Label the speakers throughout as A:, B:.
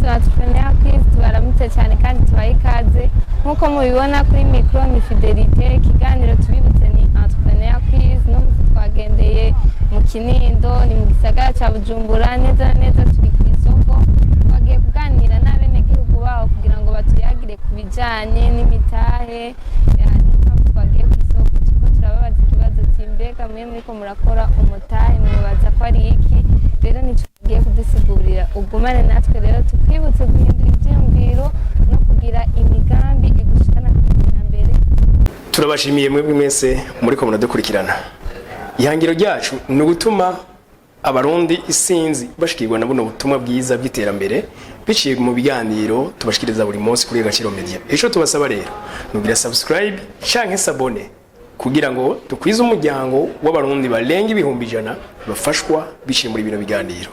A: bakunzi ba Entrepreneur Quiz tubaramutse cyane kandi tubaye ikaze nk'uko mubibona kuri micro ni Fidelite. Ikiganiro tubibutse ni Entrepreneur Quiz, no twagendeye mu Kinindo, ni mu gisagara cya Bujumbura, neza neza turi ku isoko. Twagiye kuganira n'abenegihugu baho kugira ngo batuyagire ku bijyanye n'imitahe, twagiye ku isoko turababaza ikibazo cy'imbega muriko murakora umutahe mwibaza ko ari iki. Rero nicyo tugiye kudusigurira, ugumane natwe rero tukwibutse guhindura ibyiyumviro no kugira imigambi igushikana ku iterambere.
B: Turabashimiye mwebwe mwese muriko muradukurikirana. Ihangiro ryacu ni ugutuma abarundi isinzi bashikirwa na buno butumwa bwiza bw'iterambere biciye mu biganiro tubashikiriza buri munsi kuri Agaciro Media. Ejo tubasaba rero nugira subscribe canke s'abone kugira ngo dukwize umuryango w'abarundi barenga ibihumbi 100 bafashwa biciye muri bino biganiro.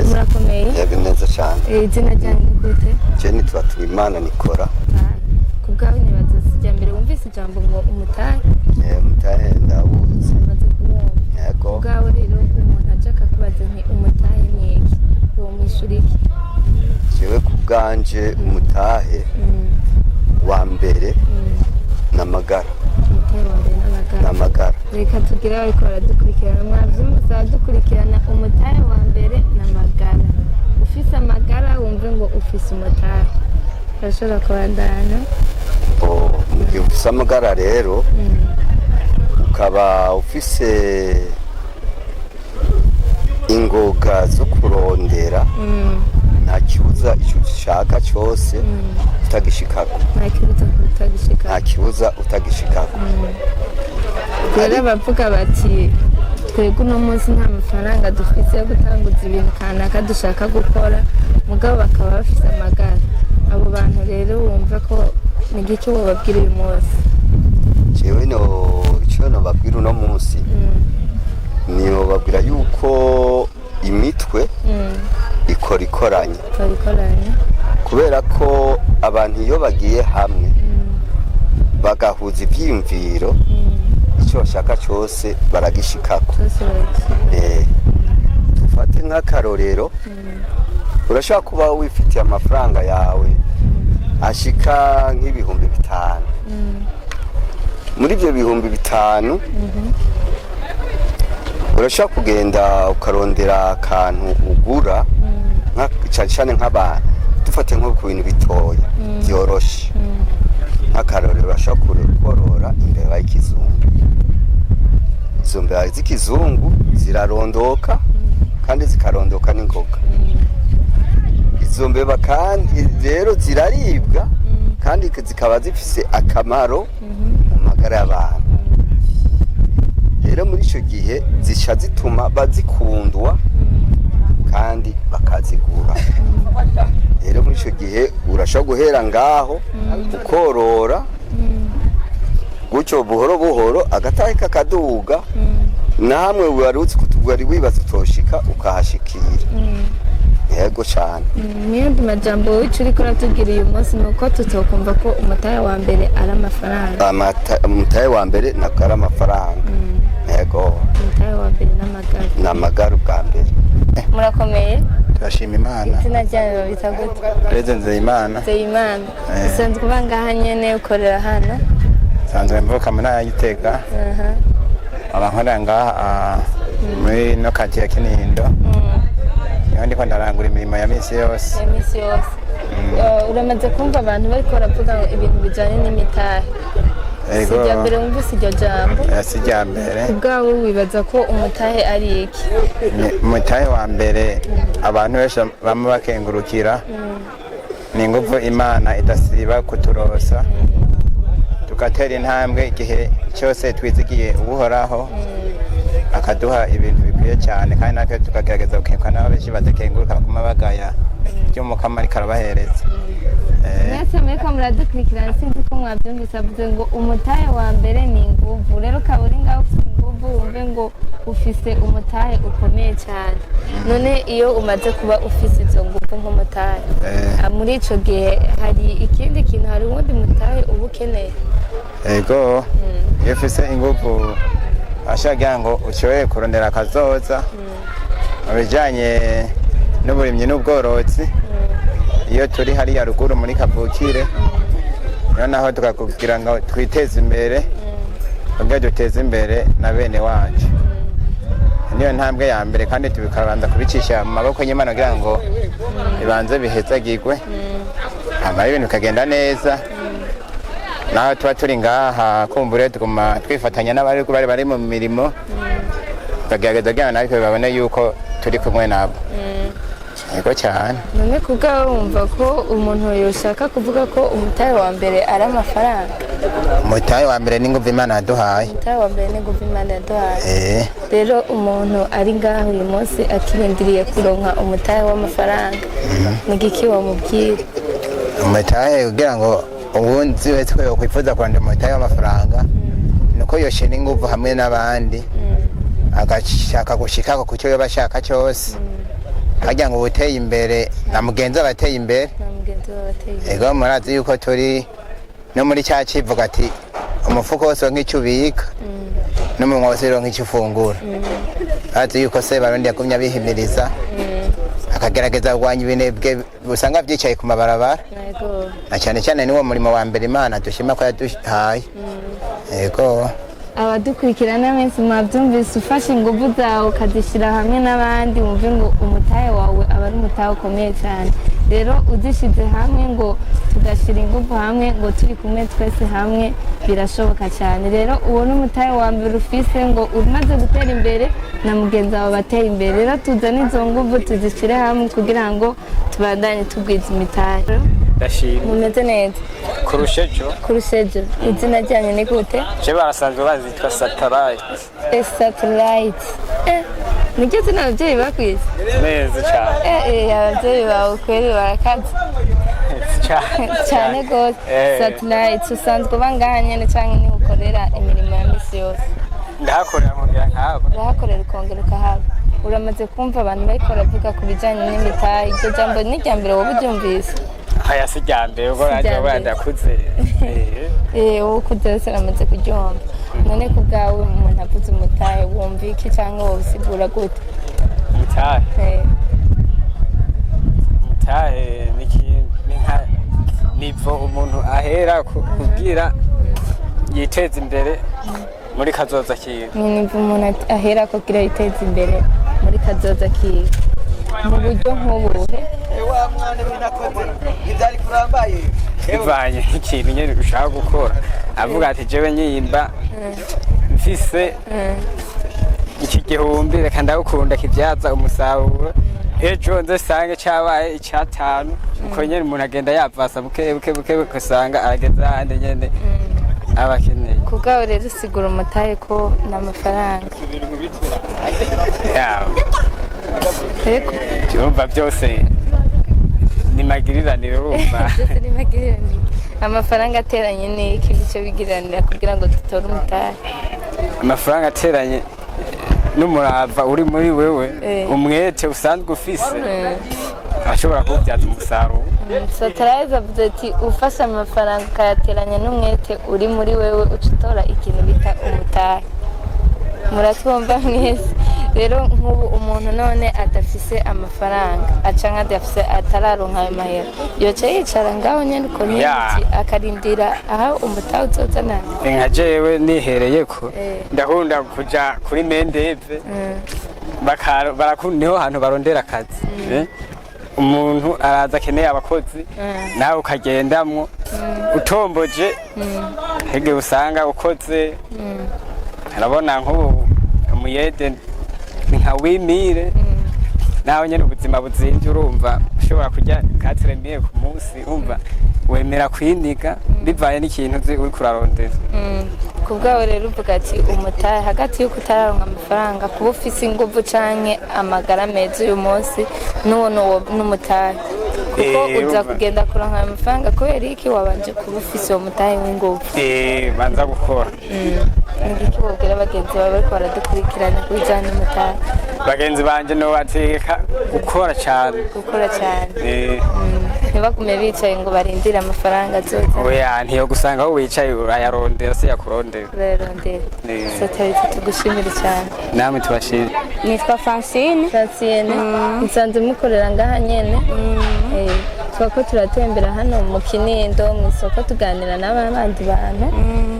A: Murakomeye?
C: Yego neza cyane.
A: Izina ryanyu gute?
C: Jenny Twatuimana Nikora.
A: Kubwawe nibaza sijya mbere wumvise ijambo ngo umutahe?
C: Umutahe ndawuzi.
A: Maze kumwumva.
C: Yego.
A: Kubwawe rero umuntu aje akakubaza nti umutahe ni iki? Uwo mwishuri iki?
C: Jewe kubganje umutahe wa mbere n'amagara. N'amagara.
A: Reka tugira ariko baradukurikirana, mwavyumvise adukurikirana. Umutahe wa mbere n'amagara. Ufise amagara wumve ngo ufise umutahe. Urashobora kubandana?
C: Mu gihe ufise amagara rero ukaba ufise ingoga zo kurondera nta kibuza icyo ushaka cyose utagishikako.
A: Nta kibuza
C: utagishikako.
A: Rero bavuga bati twebwe uno munsi nta mafaranga dufite yo gutanguza ibintu kanaka dushaka gukora, mugabo bakaba bafise amagara. Abo bantu rero wumva ko ni gice wababwira uyu munsi?
C: Jewe icyo nababwira uno munsi niyo babwira yuko imitwe ikoranye kubera ko abantu iyo bagiye hamwe bagahuza ibyiyumviro icyo bashaka cyose baragishikako. Dufate nk'akarorero, urashobora kuba wifitiye amafaranga yawe ashika nk'ibihumbi 5. Muri ibyo bihumbi 5 urashobora kugenda ukarondera akantu ugura cyane nk'abantu, dufate nko ku bintu bitoya byoroshe. Nk'akarorero urashobora korora imbeba y'ikizungu. Izo mbeba z'ikizungu zirarondoka kandi zikarondoka n'ingoga. Izo mbeba kandi rero ziraribwa kandi zikaba zifise akamaro mu magara y'abantu. Rero muri icyo gihe zisha zituma bazikundwa kandi bakazigura. Rero muri icyo gihe urashobora guhera ngaho ukorora gutyo buhoro buhoro agatahe kakaduga, namwe wari wibaza utoshika ukahashikira. Yego cyane.
A: Mwebwe majambo w'icyo uriko uratubwira uyu munsi ni uko tutokumva ko umutahe wa mbere ari amafaranga.
C: Umutahe wa mbere ntabwo ari amafaranga. Yego.
A: Umutahe wa mbere n'amagara.
C: N'amagara ubwa mbere.
A: Murakomeye?
D: Turashima Imana.
A: Izina ryanyu babita gute?
D: Perezida Nzeyimana.
A: Nzeyimana. Usanzwe uba ngaha nyene ukorera hano?
D: Nsanzwe mvuka mu ntara ya Gitega. Abankorera ngaha muri no katiya Kinindo. Ndiko ndarangura imirimo ya misi yose.
A: Uramaze kumva abantu bariko baravuga ibintu bijanye n'imitahe?
D: Ego.
A: Sijya mbere wumvise iryo jambo?
D: Sijya mbere.
A: Ubwawe wibaza ko umutahe ari iki?
D: Umutahe wa mbere abantu benshi bamwe bakengurukira ni ingufu Imana idasiba kuturosa tugatera intambwe igihe cyose twizigiye ubuhoraho akaduha ibintu bikwiye cyane, kandi natwe tukagerageza gukenguruka n'abo benshi badakenguruka kuma bagaya by'umukama ariko arabahereza.
A: Mwese muriko muradukurikirana, sinzi ko mwabyumvise avuze ngo umutahe wa mbere ni inguvu. Rero ukaba uri ngaho ufite inguvu wumve ngo ufise umutahe ukomeye cyane. None iyo umaze kuba ufise izo nguvu nk'umutahe, muri ico gihe hari ikindi kintu, hari uwundi mutahe uba ukeneye?
D: Ego. Iyo ufise inguvu ashaka ngo ushobore kurondera akazoza mu bijyanye n'uburimyi n'ubworozi iyo turi hariya ruguru muri kavukire noneho tukakubwira ngo twiteze imbere kugira duteze imbere na bene wacu niyo ntambwe ya mbere kandi tubikabanza kubicisha mu maboko y'Imana kugira ngo bibanze bihezagirwe hama ibintu bikagenda neza naho tuba turi ngaha kumbure tuguma twifatanya n'abari bari mu mirimo tukagerageza kugira natwe babone yuko turi kumwe nabo yego cyane.
A: None kubwawe wumva ko umuntu yoshaka kuvuga ko umutahe wa mbere ari amafaranga?
D: Umutahe wa mbere ni nguvu Imana yaduhaye.
A: Umutahe wa mbere ni nguvu Imana yaduhaye. Rero umuntu ari ngaho uyu munsi akirindiriye kuronka umutahe w'amafaranga ni giki wamubwira?
D: Umutahe kugira ngo ubundi wese ko yakwifuza kwanda umutahe w'amafaranga nuko yoshira inguvu hamwe n'abandi agashaka gushika ku cyo yabashaka cyose hagira ngo uteye imbere na mugenzi abateye imbere ego murazi yuko turi no muri cya kivuga ati umufuko wose nk'icubika n'umunwa wose nk'icufungura azi yuko se barundi yakumya bihimiriza akagerageza kugwanya ibinebwe usanga byicaye ku mabarabara na cyane cyane niwo murimo wa mbere Imana dushima ko yaduhaye ego.
A: Abadukurikirana mwese mwabyumvise ufashe ingufu zawe ukazishyira hamwe n'abandi wumve ngo umutahe wawe aba ari umutahe ukomeye cyane. Rero uzishyize hamwe ngo tugashyira ingufu hamwe ngo turi kumwe twese hamwe birashoboka cyane. Rero uwo ni umutahe wa mbere ufise ngo umaze gutera imbere na mugenzi wawe bateye imbere. Rero tuzane izo ngufu tuzishyire hamwe kugira ngo tubandanye tugwiza imitahe. Mumeze neza? Kurushejo. Izina ryanyu ni gute?
E: Je barasanzwe bazitwa Satellite.
A: Satellite. Nigeze zina ababyeyi bakwise?
E: Neza cyane.
A: Ababyeyi bawe kweri barakaze. Cyane gose. Satellite usanzwe bangaha nyene cyangwa ni ukorera imirimo ya misi yose?
E: Ndahakorera nkongera nkahaba.
A: Ndahakorera ukongera ukahaba. Uramaze kumva abantu bariko baravuga ku bijanye n'imitahe, iryo jambo ni irya mbere wowe uryumvise?
E: Haya si irya mbere ubwo ndakuze.
A: Wowe ukuze wese aramaze kuryumva. None ku bwawe umuntu avuze umutahe wumva iki cyangwa wobisigura gute?
E: Umutahe ni nka nivo umuntu ahera kugira yiteza imbere muri kazoza kiwe.
A: Nivo umuntu ahera kugira yiteza imbere muri kazoza kiwe mu buryo nk'ubuhe?
E: Bivanye ikintu nyine ushaka gukora avuga ati jewe nyimba mfise iki gihumbi reka ndagukunda kivyaza umusaruro ejo nze sange cabaye icatanu uko nyene umuntu agenda yavasa buke usanga arageza hande nyene abakeneye.
A: Kubwawe rero usigura umutahe ko n'amafaranga?
E: Ego urumva byose ni magiriranire urumva.
A: Byose ni magiriranire. Amafaranga ateranye ni iki bice bigiriranira kugira ngo dutore umutahe?
E: Amafaranga ateranye n'umurava uri muri wewe umwete usanzwe ufise ashobora kubyaza umusaruro.
A: Satellite avuze ati ufashe amafaranga ukayateranya n'umwete uri muri wewe ucutora ikintu bita umutahe. Muratwumva mwese? Rero nk'ubu umuntu none adafise amafaranga aca nk'adafise atararonka ayo mahera yoca yicara ngaho nyene uko nyene akarindira aha umutahe uzozana.
E: Nka jewe nihereyeko ndakunda kuja kuri Mendeve niho hantu barondera akazi. Umuntu araza akeneye abakozi nawe ukagendamwo utomboje hege usanga ukoze arabona nk'ubu umuyede nka wimire nawe nyene ubuzima buzimvye urumva ushobora kurya 4000 ku munsi umva wemera kwiniga bivaye n'ikintu uri kurarondera.
A: Kubwawe rero uvuga ati umutahe hagati yuko utararonka amafaranga kuba ufise inguvu canke amagara meza uyu munsi n'uwo n'umutahe kuko uza kugenda kuronka ayo mafaranga kubera iki wabanje kuba ufise uwo mutahe w'inguvu?
E: Banza gukora.
A: Nigiki wobwira bagenzi bawe bariko baradukurikirana ku bijanye n'umutahe?
E: Bagenzi banje no bateka gukora cyane.
A: Gukora cyane. ntibagume bicaye ngo barindire amafaranga azoza
E: oya ntiyo gusanga aho wicaye urayarondera se yakurondera
A: urayarondera Satellite tugushimire cyane
E: namwe tubashimire.
F: Nitwa Francine.
A: nsanze mukorera ngaha nyene twako turatembera hano mu Kinindo mu isoko tuganira n'abandi bantu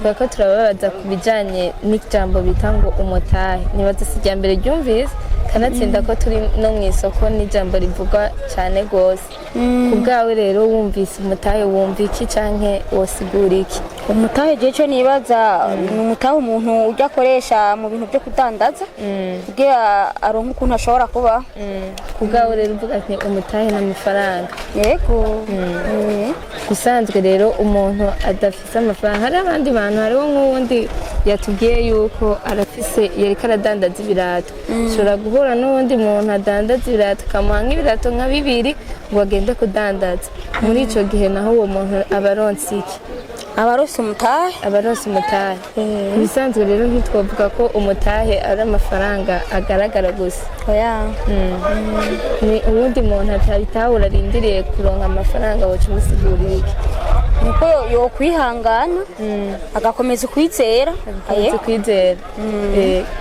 A: twako turababaza ku bijanye n'ijambo bita ngo umutahe nibaza sijya mbere ryumvise kanatsinda ko turi no mu isoko n'ijambo rivugwa cyane gose kubgawe rero wumvise umutahe wumva iki canke wosigura iki
F: Umutahe jeje nibaza ni umutahe umuntu ujya akoresha mu bintu byo kudandaza kugira aronka ukuntu ashobora kuba
A: kubgawe rero uvuga ati umutahe n'amafaranga
F: yego
A: gusanzwe rero umuntu adafise amafaranga hari abandi bantu hariho nk'uwundi yatubwiye yuko arafise yariko aradandaza ibirato ushobora guhura n'uwundi muntu adandaza ibirato ukamuha nk'ibirato nka 2 ngo agende kudandaza muri ico gihe naho uwo muntu aba aronse iki
F: abaronse
A: umutahe ibisanzwe rero ntitwavuga ko umutahe ari amafaranga agaragara gusa
F: oya
A: ni uwundi muntu atabitahura arindiriye kuronka amafaranga woca umusigurira iki
F: nuko yo kwihangana agakomeza kwizera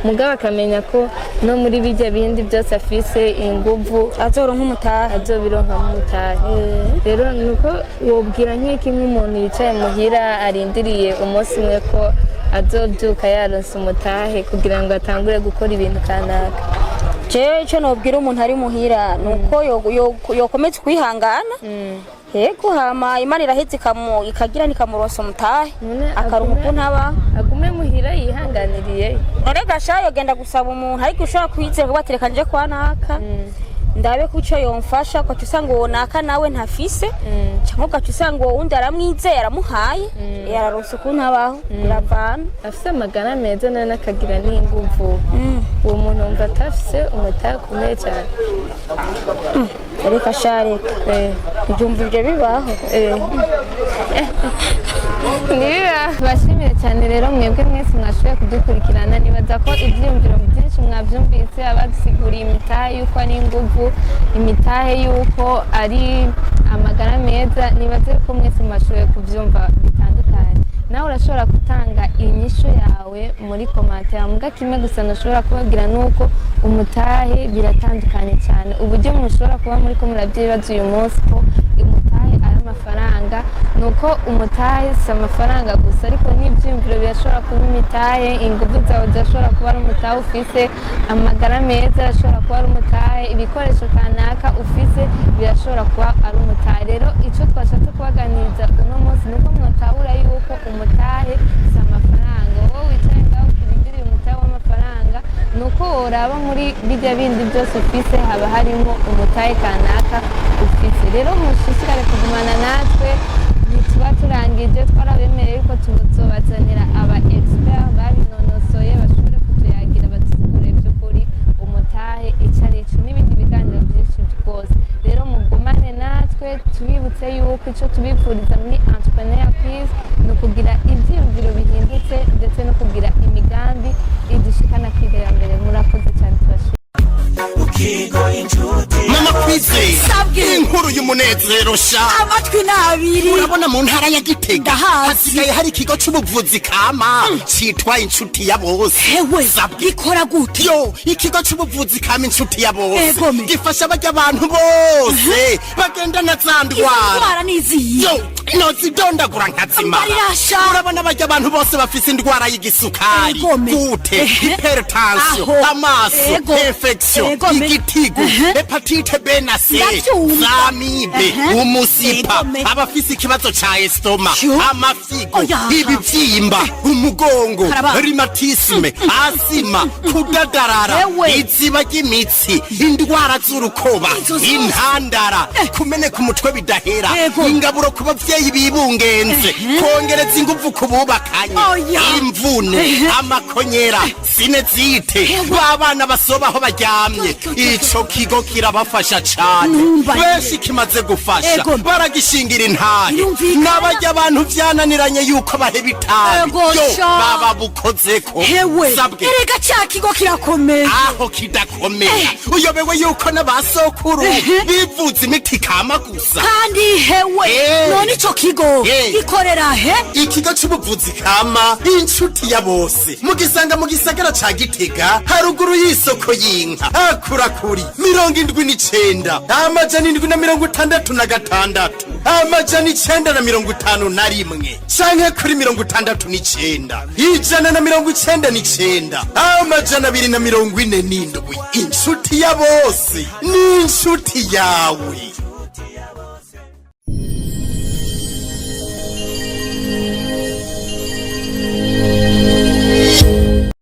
A: mugabo akamenya ko no muri bijya bindi byose afise inguvu
F: azoronka umutahe
A: azobironka umutahe rero nuko wobwira nk'iki nk'umuntu yicaye muhira arindiriye umunsi umwe ko azobyuka yaronse umutahe kugira ngo atangure gukora ibintu kanaka
F: icyo nobwira umuntu ari muhira nuko yokomeza kwihangana yego hama Imana iraheze ikagira nikamuronsa umutahe akaronka ukuntu aba
A: agume muhira yihanganiriye
F: none gasha yogenda gusaba umuntu ariko ushobora kwizera kuba atereka nje kwa naka ndabe ko icyo yomfasha ko usanga uwo naka nawe ntafise cyangwa ko usanga uwo wundi aramwizeye aramuhaye yararonse ukuntu abaho biravana
A: afise amagara meza none akagira n'inguvu uwo muntu wumva atafise umutahe ukomeye cyane
F: reka shareka ibyumva ibyo bibaho
A: bashimire cyane rero mwebwe mwese mwashoboye kudukurikirana nibaza ko ibyiyumviro byinshi mwabyumvise abadusiguriye imitahe yuko ari inguvu imitahe yuko ari amagara meza nibaze ko mwese mwashoboye kubyumva bitandukanye nawe urashobora gutanga inyisho yawe muri commentaire muga kimwe gusa nashobora kubabwira nuko umutahe biratandukanye cyane uburyo mushobora kuba muri ko muravyibaza uyu munsi ko umutahe ari amafaranga nuko umutahe si amafaranga gusa ariko n'ibyiyumviro birashobora kuba imitahe ingufu zawe zirashobora kuba ari umutahe ufise amagara meza ashobora kuba ari umutahe ibikoresho kanaka ufise birashobora kuba ari umutahe rero icyo twashatse kubaganiriza uno munsi nuko mwotahura yuko umutahe si amafaranga wowe wicaye ngaho ukirindiriye umutahe w'amafaranga nuko woraba muri bijya bindi byose ufise haba harimo umutahe kanaka ufise rero mushishikare kugumana natwe ntituba turangije twarabemereye yuko tuzobazanira aba expert babinonosoye bashobore kutuyagira badusigurire by'ukuri umutahe icyo ari cyo n'ibindi biganiro byinshi rwose rero mugumane natwe tubibutse yuko icyo tubifuriza muri entrepreneur quiz ni ukugira ibyiyumviro bihindutse ndetse no kugira imigambi idushikana kwiga mbere murakoze cyane tubashimira
G: Mama Kwizera sabwira inkuru y'umunezero sha
H: amatwi nabiri
G: urabona mu ntara ya Gitega hasigaye hari ikigo c'ubuvuzi kama citwa inshuti ya bose
H: hewe gikora gute
G: yo ikigo c'ubuvuzi kama inshuti ya bose gifasha abajya abantu bose bagenda na zandwara
H: nizi
G: yo nozidondagura nkazima urabona abajya abantu bose bafise indwara y'igisukari gute hypertension amaso infection igitigu hepatite B na C zamibe umusipa abafise ikibazo ca estoma amafigo ibibyimba umugongo rheumatisme asima kudadarara iziba ry'imitsi indwara z'urukoba intandara kumeneka umutwe bidahera ingaburo ku bavyeyi abavyeyi bibungenze kongereza inguvu ku bubakanye imvune amakonyera sinezite babana basobaho baryamye ico kigo kirabafasha cane benshi kimaze gufasha baragishingira intahe n'abarya abantu vyananiranye yuko baheba itabi baba bukozeko sabwe
H: erega ca kigo kirakomeye
G: aho kidakomera uyobewe yuko n'abasokuru bivuza imiti kama gusa
H: kandi hewe none ico kigo gikorera he
G: ikigo c'ubuvuzi kama inshuti ya bose mugisanga mu gisagara ca Gitega haruguru y'isoko y'inka akurakuri 79 amajana 766 amajana 951 canke kuri 69 ijana na 99 amajana 247 inshuti ya bose ni inshuti yawe.